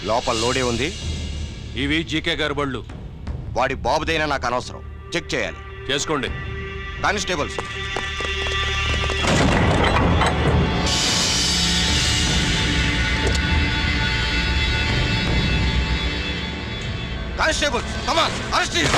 లోపల లోడే ఉంది. ఇవి జీకే గారి బళ్ళు. వాడి బాబుదైనా నాకు అనవసరం. చెక్ చేయాలి. చేసుకోండి. Constables, constables, come on, arrest him.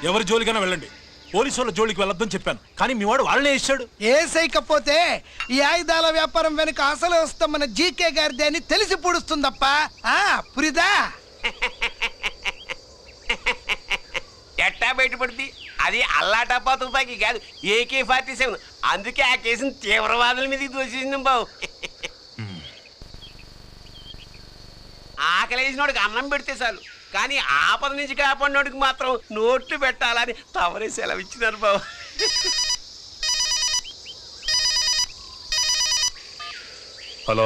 ఎవరి జోలికైనా వెళ్ళండి, పోలీసు వాళ్ళ జోలికి వెళ్ళొద్దని చెప్పాను, కానీ మీ వాడు వాళ్ళనే ఇచ్చాడు. ఏసైకపోతే ఈ ఆయుధాల వ్యాపారం వెనుక అసలు వస్తాం మన జీకే గారిదే అని తెలిసి పొడుస్తుందప్ప. పురిదా ఎట్టా బయటపడుతుంది? అది అల్లాటప్పా తుపాకీ కాదు, AK-47. అందుకే ఆ కేసుని తీవ్రవాదుల మీదకి దోషింది బాబు. ఆకలేసినోడికి అన్నం పెడితే చాలు, కానీ ఆపద నుంచి కాపాడినోడికి మాత్రం నోట్లు పెట్టాలని తవరే సెలవు ఇచ్చినారు బాబు. హలో,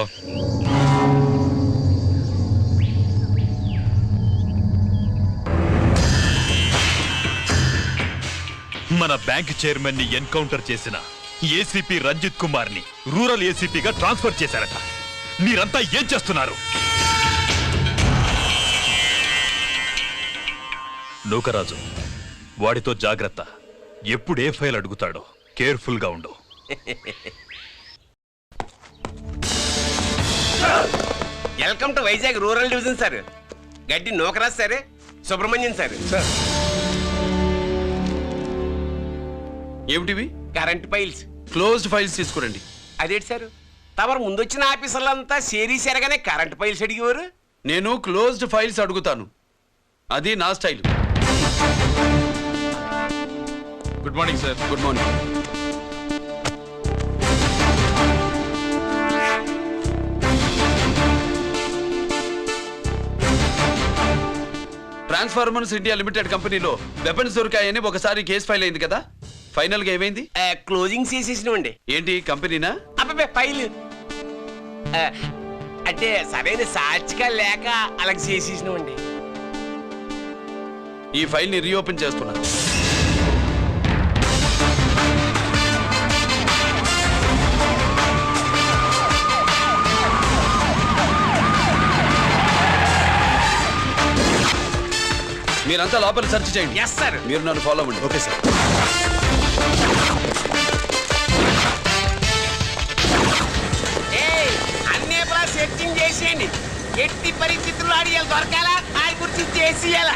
మన బ్యాంక్ చైర్మన్ ని ఎన్కౌంటర్ చేసిన ఏసీపీ రంజిత్ కుమార్ ని రూరల్ ఏసీపీగా ట్రాన్స్ఫర్ చేశారట. మీరంతా ఏం చేస్తున్నారు? నూకరాజు, వాడితో జాగ్రత్త. ఎప్పుడు ఏ ఫైల్ అడుగుతాడో కేర్ఫుల్ గా ఉండు. Welcome to Vizag rural division sir. Gaddi Nookaraj sir, Subrahmanyam sir. ఏమిటివి? Current files. క్లోజ్డ్ ఫైల్స్ తీసుకురండి. అదేంటి సార్, తమరు ముందొచ్చిన ఆఫీసర్లంతా సేరీసేరగానే కరెంట్ ఫైల్స్ అడిగేవారు. నేను క్లోజ్డ్ ఫైల్స్ అడుగుతాను, అది నా style. Good morning sir. Good morning. Transformers India limited కంపెనీలో వెపన్స్ దొరికాయని ఒకసారి కేసు ఫైల్ అయింది కదా, ఫైనల్ గా ఏమైంది? క్లోజింగ్ చేసేసినవండి. ఏంటి కంపెనీనా? అబ్బాయి ఫైల్ అంటే సరైన సాక్షిగా లేక అలా చేసేసినవండి. ఈ ఫైల్ ని రీఓపెన్ చేస్తున్నా. మీరంతా లోపల సెర్చ్ చేయండి. Yes sir. మీరు నన్ను ఫాలో అవ్వండి. Okay sir. అన్నే సెర్చింగ్ చేసేయండి. ఎట్టి పరిస్థితుల్లో అడియాలి దొరకాలా, ఆయన గురించి చేసేయాలా.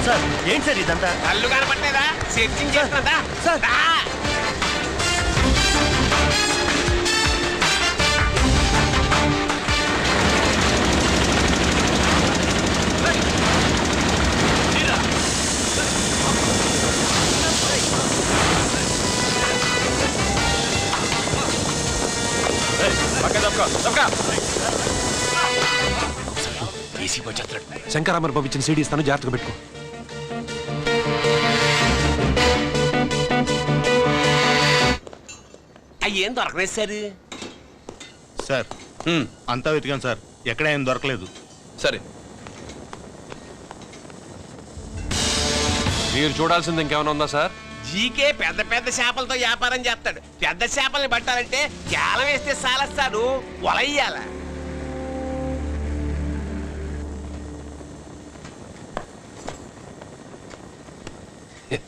సార్ ఏంటి సార్ ఇదంతా? కళ్ళు కనపట్టలేదా? Searching చేస్తున్నదా sir? శంకరామర్ పంపించిన సీడీ ఇస్తాను, జాగ్రత్తగా పెట్టుకో. అయ్యేం దొరకలేదు సార్. సార్ అంతా వెతికాను సార్, ఎక్కడ ఏం దొరకలేదు. సరే, మీరు చూడాల్సింది ఇంకేమైనా ఉందా సార్? జీకే పెద్ద పెద్ద చేపలతో వ్యాపారం చేస్తాడు. పెద్ద చేపల్ని పట్టాలంటే కేలం వేస్తే సాలస్తాడు, వలయ్యాల. Yeah.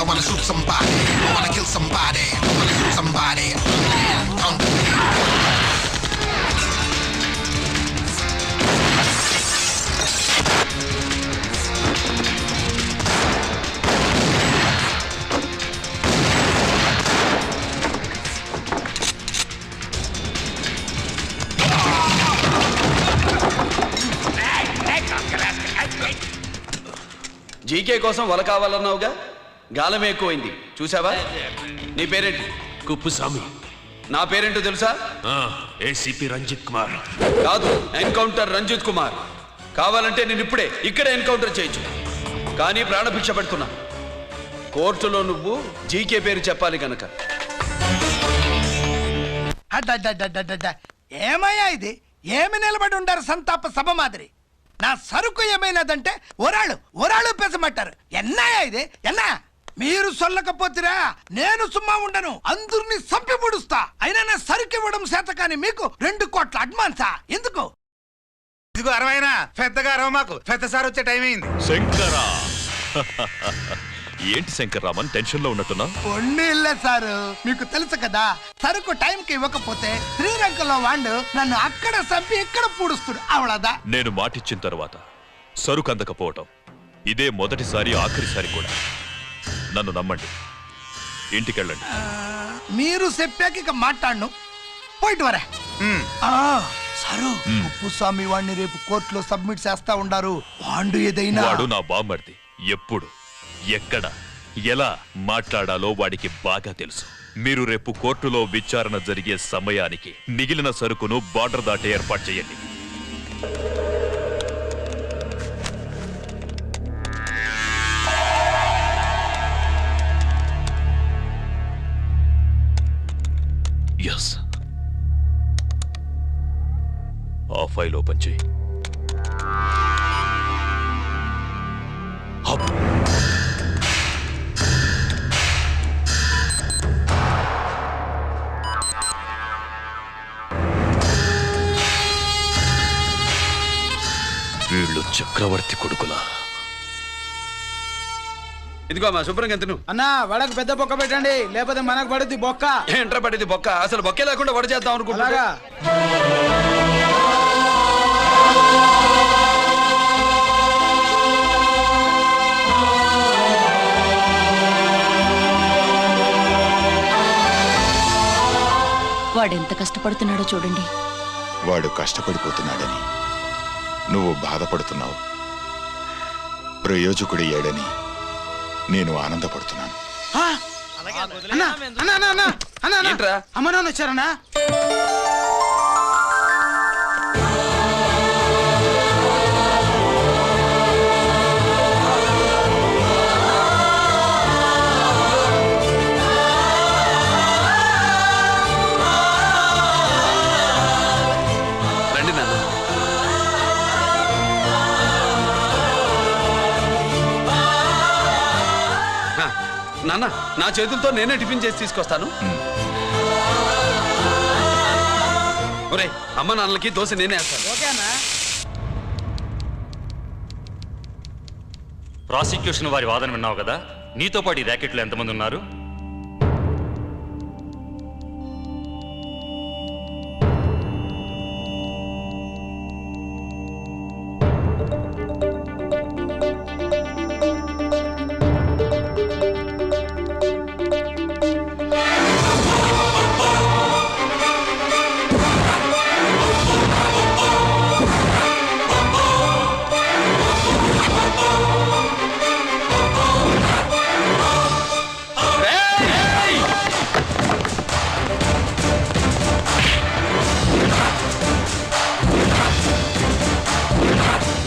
wanna shoot somebody. I wanna kill somebody. I wanna shoot somebody. GK కోసం వల కావాలన్నావుగా, గాలం ఎక్కువైంది చూసావా? నీ పేరేంటి? కుప్పుస్వామి. నా పేరేంటో తెలుసా? ఏసీపీ రంజిత్ కుమార్. కాదు, ఎన్కౌంటర్ రంజిత్ కుమార్. కావాలంటే నేను ఇప్పుడే ఇక్కడే ఎన్కౌంటర్ చేయొచ్చు, కానీ ప్రాణభిక్ష పెడుతున్నా. కోర్టులో నువ్వు జీకే పేరు చెప్పాలి గనక. అడ్డడ్డడ్డడ్డడ్డ. ఏమయ్యా ఇది? ఏమి నిలబడి ఉండారు సంతాప సభ మాదిరి? నా సరుకు ఏమైనదంటే ఒరాళ్ళు పెసమంటారు. ఎన్నాయా ఇది? ఎన్నా మీరు సొల్లకపోతిరా నేను సుమ్మా ఉండను, అందరినీ సంపి ముడుస్తా. అయినా నా సరుకు ఇవ్వడం చేత కానీ మీకు 2 కోట్ల అడ్వాన్సా? ఎందుకు? ఇదిగో 60 పెద్దగా అరవ, మాకు పెద్ద సార్ వచ్చే టైం అయింది. శంకరా ఏంటి శంకర్రామన్ టెన్షన్ లో ఉన్నట్టున్నా? పొండిల్లే సారు, మీకు తెలుసు కదా, సరుకు టైంకి ఇవ్వకపోతే శ్రీరంగంలో వాడు నన్ను అక్కడ చంపి ఇక్కడ పూడుస్తుడు. అవళదా నేను మాటిచ్చిన తర్వాత సరుకు అందకపోవటం ఇదే మొదటిసారి, ఆఖరిసారి కూడా. నన్ను నమ్మండి, ఇంటికెళ్ళండి. మీరు చెప్పాక ఇక మాట్లాడను. పోయిట్ వరే. సారు, ఉప్పుస్వామి వాడిని రేపు కోర్టులో సబ్మిట్ చేస్తా ఉండారు. వాడు ఏదైనా వాడు నా బామ్మర్ది. ఎప్పుడు, ఎక్కడ, ఎలా మాట్లాడాలో వాడికి బాగా తెలుసు. మీరు రేపు కోర్టులో విచారణ జరిగే సమయానికి మిగిలిన సరుకును బార్డర్ దాటే ఏర్పాటు చేయండి. ఎస్, ఆ ఫైల్ ఓపెన్ చేయి. వీళ్ళు చక్రవర్తి కొడుకులా? ఇదిగో మా శుభ్రంగా తిను. అన్నా వడకు పెద్ద బొక్క పెట్టండి, లేకపోతే మనకు పడుద్ది బొక్క. ఏంట్రా పడింది బొక్క? అసలు బొక్కే లేకుండా వడ చేద్దాం అనుకుంటా. వాడెంత కష్టపడుతున్నాడో చూడండి. వాడు కష్టపడిపోతున్నాడని నువ్వు బాధపడుతున్నావు, ప్రయోజకుడయ్యాడని నేను ఆనందపడుతున్నాను. ఏంట్రా? అమ్మ నాన్న వచ్చారన్నా? రండి నాన్న. నాన్న, నా చేతులతో నేనే టిఫిన్ చేసి తీసుకొస్తాను. ఒరే, అమ్మ నాన్నలకి దోశ నేనే వేస్తాను. ప్రాసిక్యూషన్ వారి వాదన విన్నావు కదా, నీతో పాటు ఈ ర్యాకెట్లో ఎంతమంది ఉన్నారు?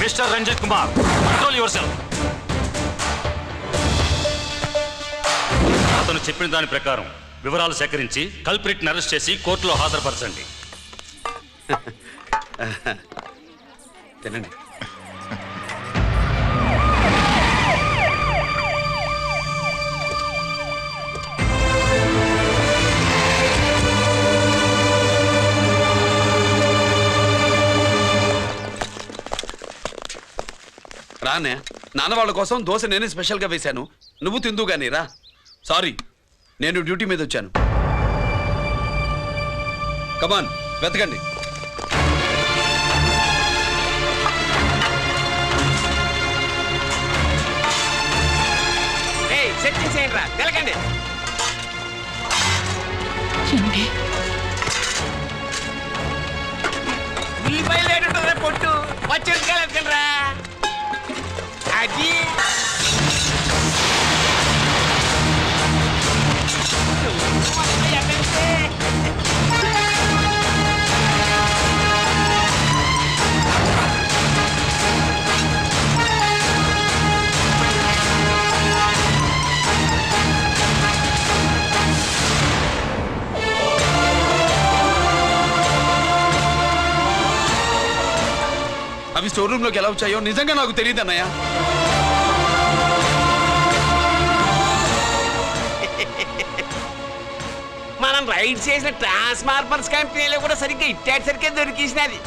Mister Ranjit Kumar, control yourself. అతను చెప్పిన దాని ప్రకారం వివరాలు సేకరించి కల్ప్రిట్ అరెస్ట్ చేసి కోర్టులో హాజరుపరచండి. తినండి. రానే, నాన్న వాళ్ళ కోసం దోశ నేనే స్పెషల్గా వేశాను, నువ్వు తిందు గానీ రా. సారీ, నేను డ్యూటీ మీద వచ్చాను. కమాన్, వెతకండి. సెట్టింగ్ చేయండి రా, తెలకండి. ఉల్లిపాయలు ఏంటంటే పొట్టు పచ్చిమిరపకాయలు ఎత్తుకెళ్ళరా. అది అవి స్టోర్ రూమ్ లోకి ఎలా వచ్చాయో నిజంగా నాకు తెలియదు అన్నయ్య. మనం రైడ్ చేసిన ట్రాన్స్ఫార్మర్స్ కంపెనీలో కూడా సరిగ్గా ఇట్టాడు సరిగ్గా దొరికేసినది.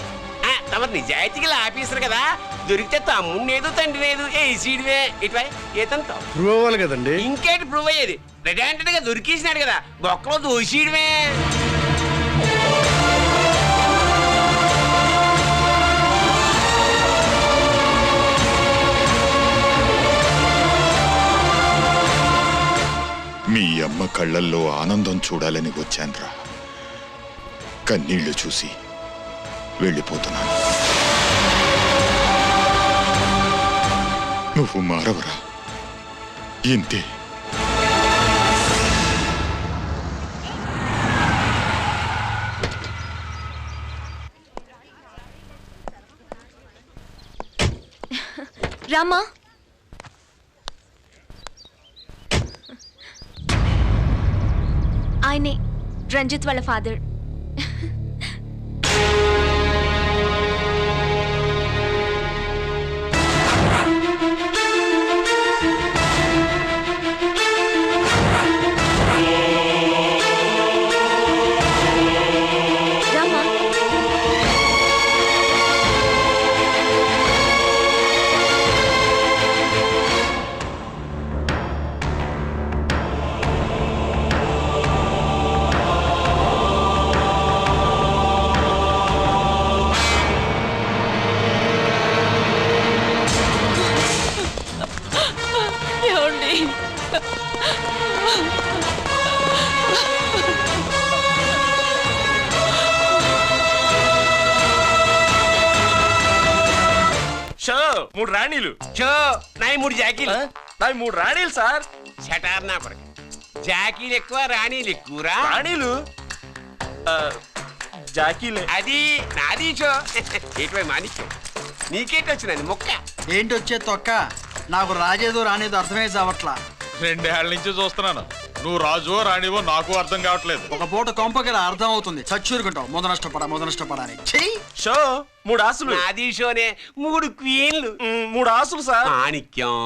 తమ నిజాయితీగా ఆఫీసర్ కదా, దొరికితే తమ్ముడు లేదు తండ్రి లేదు ఏసీడివే ఇటువై ఏతంతో ప్రూవ్ అవ్వాలి కదండి. ఇంకేంటి ప్రూవ్ అయ్యేది? రెడీ గా దొరికేసినాడు కదా, బొక్కలో దోషీయడమే. మీ అమ్మ కళ్ళల్లో ఆనందం చూడాలని వచ్చాన్రా. కన్నీళ్లు చూసి వెళ్ళిపోతున్నాను. నువ్వు మారవరా, ఇంతే. రామా, ఆయనే రంజిత్ వాళ్ళ ఫాదర్. మూడు రాణీలు నాయి మూడు జాకీలు. నాయి మూడు రాణీలు సార్. షటార్ నా కొరకు. జాకీలు ఎక్కువ రాణీలు ఎక్కువరా. రాణీలు జాకీలే. అది నాది షో. ఏటివై మాణిక్యం, నీకేంటి వచ్చినది మొక్క? ఏంటి వచ్చే తొక్క? నాకు రాజేదో రానేదో అర్థమే చావట్లా. 2 ఏళ్ల నుంచి చూస్తున్నాను. నువ్వు రాజువో రాణివో నాకు అర్థం కావట్లేదు. ఒక పూట కొంపకి అర్థం అవుతుంది. చచ్చూరుకుంటావు. మొద నష్టపడాలి. షో 3 ఆసులు. నాది షోనే 3 క్వీన్లు. 3 ఆసులు సార్. మాణిక్యం.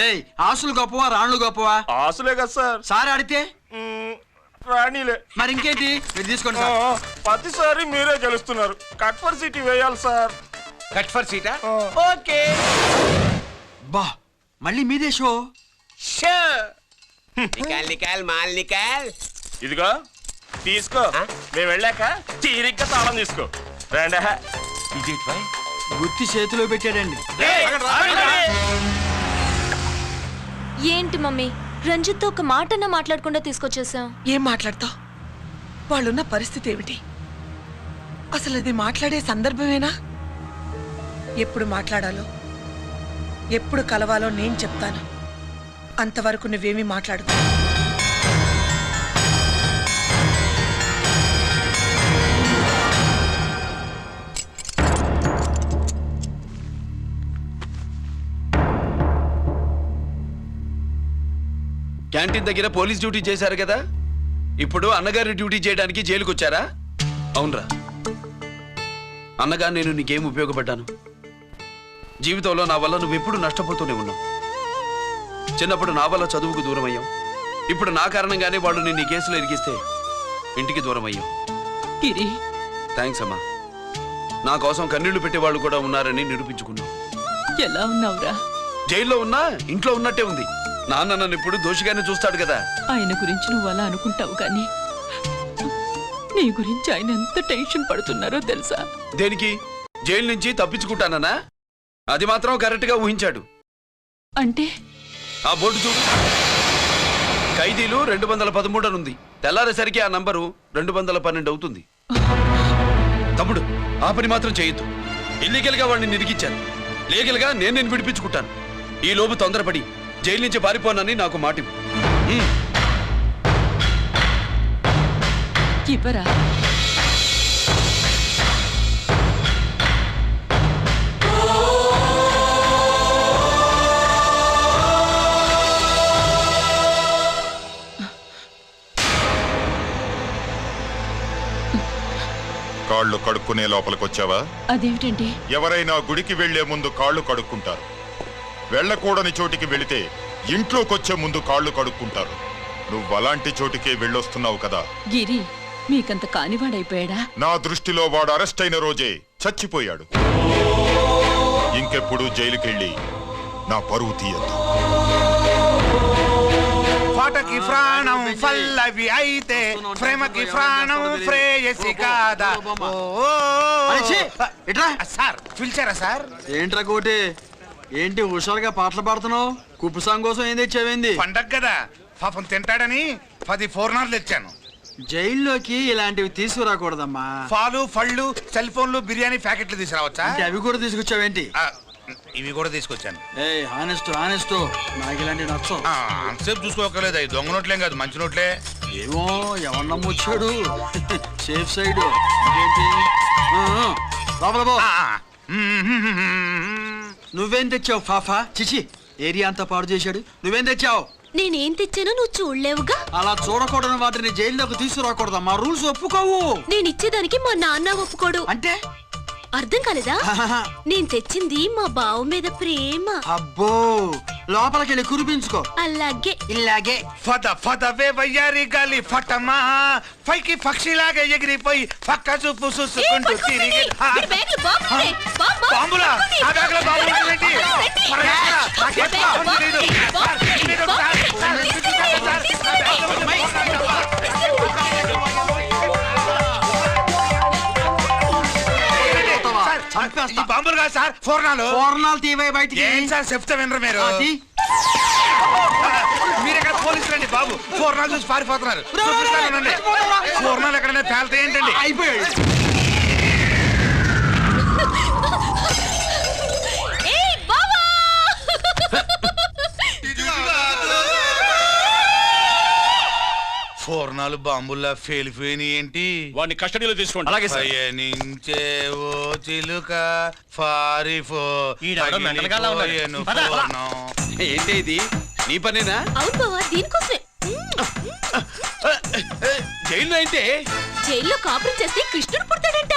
ఏయ్, ఆసులు గొప్పవా రాణులు గొప్పవా? ఆసులే కదా సార్. సార్ అడితే రాణిలే. మరి ఇంకేంటి? మీరు తీసుకోండి సార్. ప్రతిసారి మీరే గెలుస్తున్నారు. కట్ ఫర్ సీట్ వేయాలి సార్. కట్ ఫర్ సీటా? ఓకే. బా, మళ్ళీ మీదే షో. నికాల్ మాల్ నికాల్. ఇదిగో తీసుకో. మేము వెళ్ళాక తీరిగ్గా తాళం తీసుకో. రండా. ఇది గుత్తి చేతిలో పెట్టాడండి. ఏంటి మమ్మీ, రంజిత్తో ఒక మాటన్నా మాట్లాడకుండా తీసుకొచ్చేసాం. ఏం మాట్లాడతావు? వాళ్ళున్న పరిస్థితి ఏమిటి? అసలు అది మాట్లాడే సందర్భమేనా? ఎప్పుడు మాట్లాడాలో, ఎప్పుడు కలవాలో నేను చెప్తాను. అంతవరకు నువ్వేమీ మాట్లాడుకో. క్యాంటీన్ దగ్గర పోలీస్ డ్యూటీ చేశారు కదా, ఇప్పుడు అన్నగారి డ్యూటీ చేయడానికి జైలుకు వచ్చారా? అవునరా. అన్నగా నేను నీకేం ఉపయోగపడ్డాను? జీవితంలో నా వల్ల నువ్వెప్పుడు నష్టపోతూనే ఉన్నావు. చిన్నప్పుడు నా వల్ల చదువుకు దూరం అయ్యావు. ఇప్పుడు నా కారణంగానే వాళ్ళు నిన్ను ఈ కేసులో ఇరికిస్తే ఇంటికి దూరం అయ్యావు. థ్యాంక్స్ అమ్మా. నా కోసం కన్నీళ్లు పెట్టేవాళ్ళు కూడా ఉన్నారని నిరూపించుకున్నావు. ఎలా ఉన్నావురా? జైల్లో ఉన్నా ఇంట్లో ఉన్నట్టే ఉంది. నాన్న నన్ను ఇప్పుడు దోషిగానే చూస్తాడు కదా. ఆయన గురించి నువ్వు అలా అనుకుంటావు కానీ నీ గురించి ఆయన ఎంత టెన్షన్ పడుతున్నారో తెలుసా? దేనికి? జైలు నుంచి తప్పించుకుంటానా? అది మాత్రం కరెక్ట్ గా ఊహించాడు. అంటే ఆ బోర్డు చూడు, ఖైదీలు 213 అనుంది. తెల్లారేసరికి ఆ నంబరు 212 అవుతుంది. తమ్ముడు, ఆ పని మాత్రం చేయొద్దు. ఇల్లీగల్ గా వాడిని నిరికిచ్చాను. లీగల్ గా నేను విడిపించుకుంటాను. ఈ లోపు తొందరపడి జైలు నుంచి పారిపోనని నాకు మాట ఇవ్వరా? కాళ్ళు కడుక్కునే లోపలికొచ్చావా? అదేమిటండి? ఎవరైనా గుడికి వెళ్లే ముందు కాళ్ళు కడుక్కుంటారు. వెళ్ళకూడని చోటికి వెళితే ఇంట్లోకొచ్చే ముందు కాళ్ళు కడుక్కుంటారు. నువ్వు అలాంటి చోటికే వెళ్ళొస్తున్నావు కదా. గిరి మీకంత కానివాడైపోయాడా? నా దృష్టిలో వాడు అరెస్ట్ అయిన రోజే చచ్చిపోయాడు. ఇంకెప్పుడు జైలుకెళ్ళి నా పరువు తీయద్దు. పాటకి ప్రాణం పల్లవి అయితే ప్రేమకి ప్రాణం ప్రేయసి కాదా. సార్ పిలిచారా సార్? ఏంట్రా కోటి, ఏంటి హుషారుగా పాటలు పాడుతున్నావు? కుప్పుసాంగ్ కోసం ఏం తెచ్చావేంది? పండగ కదా, పాపం తింటాడని 10 పూర్ణాలు తెచ్చాను. జైల్లోకి ఇలాంటివి తీసుకురాకూడదమ్మా. పాలు, పళ్ళు, సెల్ ఫోన్లు, బిర్యానీ ప్యాకెట్లు తీసుకురావచ్చా? అవి కూడా తీసుకొచ్చావేంటి? ఇవి కూడా తీసుకొచ్చాను. హానెస్ట్ నాకు ఇలాంటివి నచ్చవు. అంతసేపు చూసుకోకలేదు. అవి దొంగ నోట్లేం కాదు, మంచి నోట్లే. ఏమో ఎవరు నమ్మొచ్చాడు. Safe side. ఇంకేంటి? నువ్వేం తెచ్చావు ఫాఫా? చిచి, ఏరియా అంతా పాడు చేశాడు. నువ్వేం తెచ్చావు? నేనేం తెచ్చానో నువ్వు చూడలేవుగా. అలా చూడకూడని వాటిని జైల్లోకి తీసుకురాకూడదు. మా రూల్స్ ఒప్పుకోవు. నేను ఇచ్చేదానికి మా నాన్న ఒప్పుకోడు. అంటే అర్థం కాలేదా? నేను తెచ్చింది మా బావ మీద ప్రేమ. అబ్బో, లోపలికెళ్ళి కురిపించుకో. అలాగే ఇలాగే. ఫదవే వయ్యారి గాలి ఫటమా, పైకి పక్షిలాగా ఎగిరిపోయి పక్క చూపు చూసుకుంటూ తిరిగి. బాంబులా? ఆ బ్యాగ్లో బాంబులు ఏంటి? బాంబులు కాదు సార్, పూర్ణాలు తీవే బయటికి. ఏం సార్ చెప్తా వినరు మీరు? మీరెక్కడ పోలీసులు అండి బాబు? పూర్ణాలు చూసి పారిపోతున్నారు. పూర్ణాలు ఎక్కడైనా పేలతాయి ఏంటండి? అయిపోయాడు. పూర్ణాలు బాంబుల్లా ఫేలిపోయినాయి ఏంటి? వాడిని కస్టడీలో తీసుకోండి. అలాగే సార్. పయనించే ఓ చిలుక పారిపో. ఏంటి ఇది? నీ పనేనా? అవును బావా, దీనికోసమే. జైల్లో అయితే జైల్లో కాపురం చేస్తే కృష్ణుడు పుడతాడంట.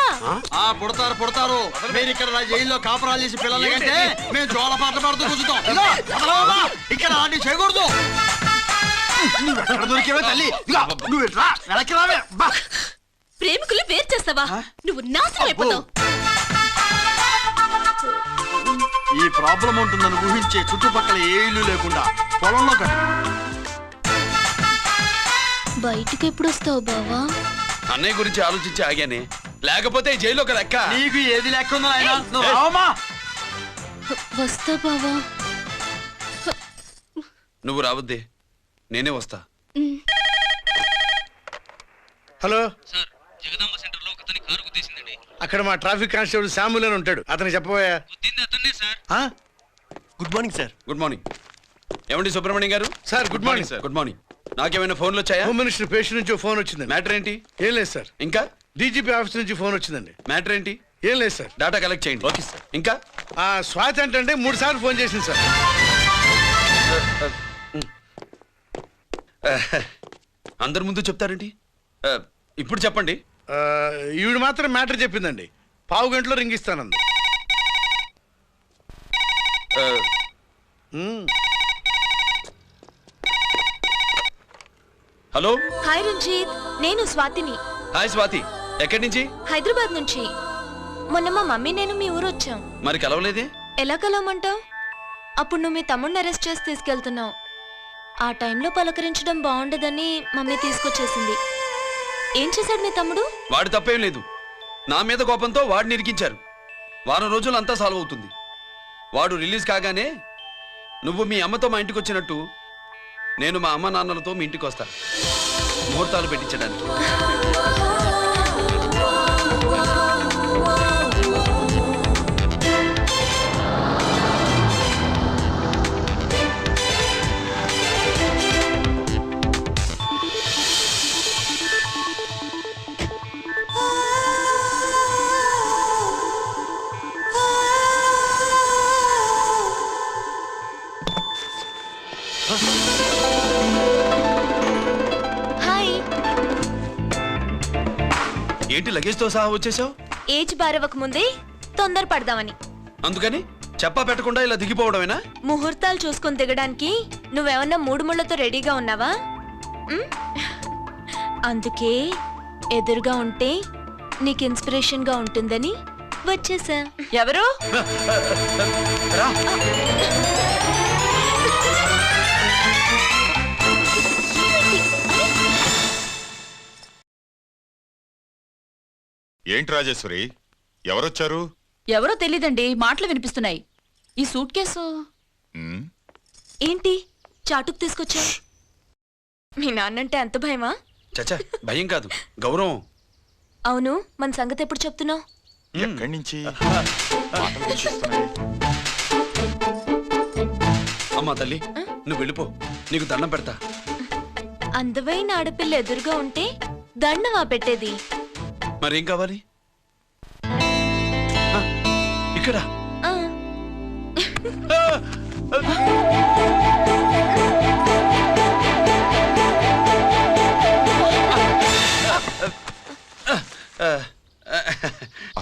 పుడతారు. మీరు ఇక్కడ జైల్లో కాపురాలు చేసి పిల్లలు కంటే మేము జోల పాటలు పాడుతూ కూర్చుంటాం. ఇక్కడ ఆడి చేయకూడదు. దొరికేవే తల్లి. నువ్వు వెనక్కి రావే. ప్రేమికులు వేరు చేస్తావా? నువ్వు నాశనం అయిపోతావు. ఈ ప్రాబ్లం ఉంటుందని ఊహించే చుట్టుపక్కల ఏ ఇల్లు లేకుండా పొలంలో బయటికి ఎప్పుడు వస్తావు బావా? అన్నయ్య గురించి ఆలోచించి ఆగానే, లేకపోతే జైల్లో ఒక లెక్క. నీకు ఏది లెక్క ఉందో ఆయన? నువ్వు రావమ్మా. వస్తా బావా. నువ్వు రావద్దే, నేనే వస్తా. హలో సార్, జగదాంబ సెంటర్ లో ఒకతని కారు గుద్దేసిందండి. అక్కడ మా ట్రాఫిక్ కానిస్టేబుల్ శామ్యుల్ అని ఉంటాడు, అతనికి చెప్పబోయా. గుద్దింది అతన్నే sir. Good morning sir. Good morning. ఏమండి సుబ్రహ్మణ్యం గారు? Sir good morning sir. Good morning. నాకేమైనా ఫోన్లు వచ్చాయా? హోమ్ మినిస్టర్ పేషెంట్ నుంచి ఫోన్ వచ్చింది. మ్యాటర్ ఏంటి? ఏం లేదు సార్. ఇంకా డీజీపీ ఆఫీస్ నుంచి ఫోన్ వచ్చిందండి. మ్యాటర్ ఏంటి? ఏం లేదు సార్. డేటా కలెక్ట్ చేయండి. Okay sir. ఇంకా స్వాతి అంటే 3 సార్లు ఫోన్ చేసింది సార్. అందరి ముందు చెప్తారండి. ఇప్పుడు చెప్పండి. ఈవిడ మాత్రం మ్యాటర్ చెప్పిందండి. 15 గంటలో రింగ్ ఇస్తానంది. హలో. హాయ్ రంజిత్, నేను స్వాతిని. హాయ్ స్వాతి, ఎక్కడి నుంచి? హైదరాబాద్ నుంచి. మొన్న మా మమ్మీ నేను మీ ఊరు వచ్చాం. మరి కలవలేదే? ఎలా కలవమంటావు? అప్పుడు నువ్వు మీ తమ్ముడిని అరెస్ట్ చేసి తీసుకెళ్తున్నావు. ఆ టైంలో పలకరించడం బాగుండదని మమ్మీ తీసుకొచ్చేసింది. ఏం చేశాడు మీ తమ్ముడు? వాడి తప్పేం లేదు. నా మీద కోపంతో వాడిని ఇరికించారు. వారం రోజులు అంతా సాల్వ్ అవుతుంది. వాడు రిలీజ్ కాగానే నువ్వు మీ అమ్మతో మా ఇంటికి వచ్చినట్టు నేను మా అమ్మ నాన్నలతో మీ ఇంటికి వస్తా, ముహూర్తాలు పెట్టించడానికి. హాయ్. ఏంటి లగేజ్తో సహా వచ్చేసావు? ఏజ్ బారవక ముందే తొందర పడదామని. అందుకని చెప్పా పెట్టకుండా ఇలా దిగిపోవడమేనా? ముహూర్తాలు చూసుకొని దిగడానికి నువ్వేమన్నా మూడు ముళ్ళతో రెడీగా ఉన్నావా? అందుకే ఎదురుగా ఉంటే నీకు ఇన్స్పిరేషన్ గా ఉంటుందని వచ్చేసా. ఎవరు? ఏంటి రాజేశ్వరి, ఎవరొచ్చారు? ఎవరో తెలీదండి, మాటలు వినిపిస్తున్నాయి. ఈ సూట్ కేసు ఏంటి చాటుకు తీసుకొచ్చా? మీ నాన్నంటే అంత భయమా? చచ్చా, భయం కాదు, గౌరవం. అవును, మన సంగతి ఎప్పుడు చెప్తున్నావు? ఎక్కడి నుంచి? అమ్మా తల్లి, నువ్వు వెళ్ళిపో, నీకు దండం పెడతా. అందమైన ఆడపిల్ల ఎదురుగా ఉంటే దండవా పెట్టేది? మరేం కావాలి? ఇక్కడ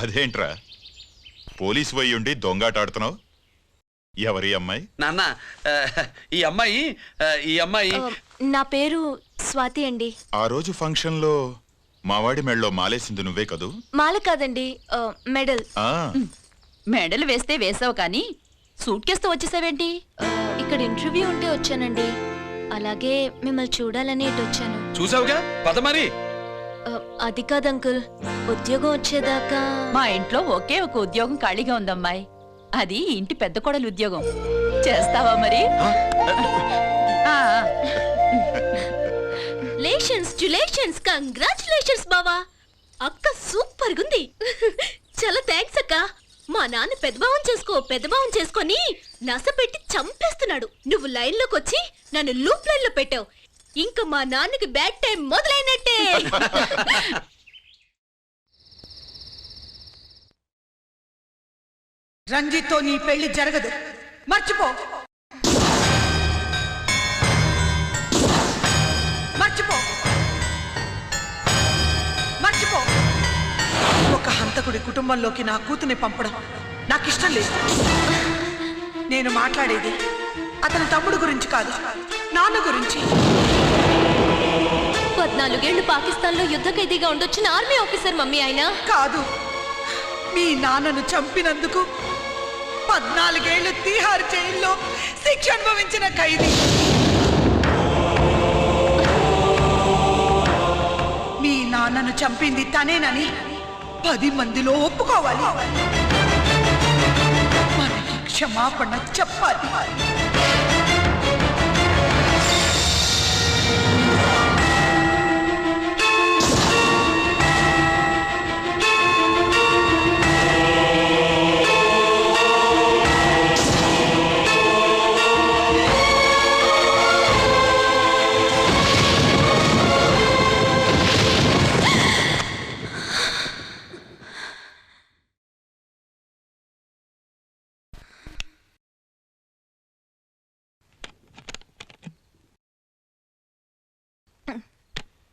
అదేంట్రా పోలీసు పోయి ఉండి దొంగాటాడుతున్నావు? ఎవరి అమ్మాయి? నాన్న, ఈ అమ్మాయి నా పేరు స్వాతి అండి. ఆ రోజు ఫంక్షన్ లో మావాడి మెడలో మాలేసింది నువ్వే కదూ? మాల కాదండి, మెడల్. మెడల్ వేస్తే వేసావు కానీ సూట్ కేసుతో వచ్చేసావేంటి? ఇక్కడ ఇంటర్వ్యూ ఉంటే వచ్చానండి. అలాగే మిమ్మల్ని చూడాలని ఇటు వచ్చాను. చూసావుగా, పద మరి. అది కాదు అంకుల్, ఉద్యోగం వచ్చేదాకా. మా ఇంట్లో ఒకే ఒక ఉద్యోగం ఖాళీగా ఉందమ్మాయి, అది ఇంటి పెద్ద కోడలు ఉద్యోగం. చేస్తావా మరి? లేషన్స్ కంగ్రాచులేషన్స్ బావా. అక్క సూపర్ గుంది. చాలా థ్యాంక్స్ అక్క. మా నాన్న పెద్దభావం చేసుకొని నసపెట్టి చంపేస్తున్నాడు. నువ్వు లైన్ లోకి వచ్చి నన్ను లూప్ లైన్ లో పెట్టావు. ఇంకా మా నాన్నకి బ్యాడ్ టైం మొదలైనట్టే. రంజిత్తో నీ పెళ్లి జరగదు, మర్చిపో. ఒక హంతకుడి కుటుంబంలోకి నా కూతుని పంపడం నాకిష్టం లేదు. నేను మాట్లాడేది అతని తమ్ముడు గురించి కాదు, నాన్న గురించి. 14 ఏళ్లు పాకిస్తాన్ లో యుద్ధ ఖైదీగా ఉండొచ్చిన ఆర్మీ ఆఫీసర్ మమ్మీ ఆయన. కాదు, మీ నాన్నను చంపినందుకు 14 ఏళ్లు తీహార్ జైల్లో శిక్ష అనుభవించిన ఖైదీ. మీ నాన్నను చంపింది తనేనని 10 మందిలో ఒప్పుకోవాలి. మనకి క్షమాపణ చెప్పాలి.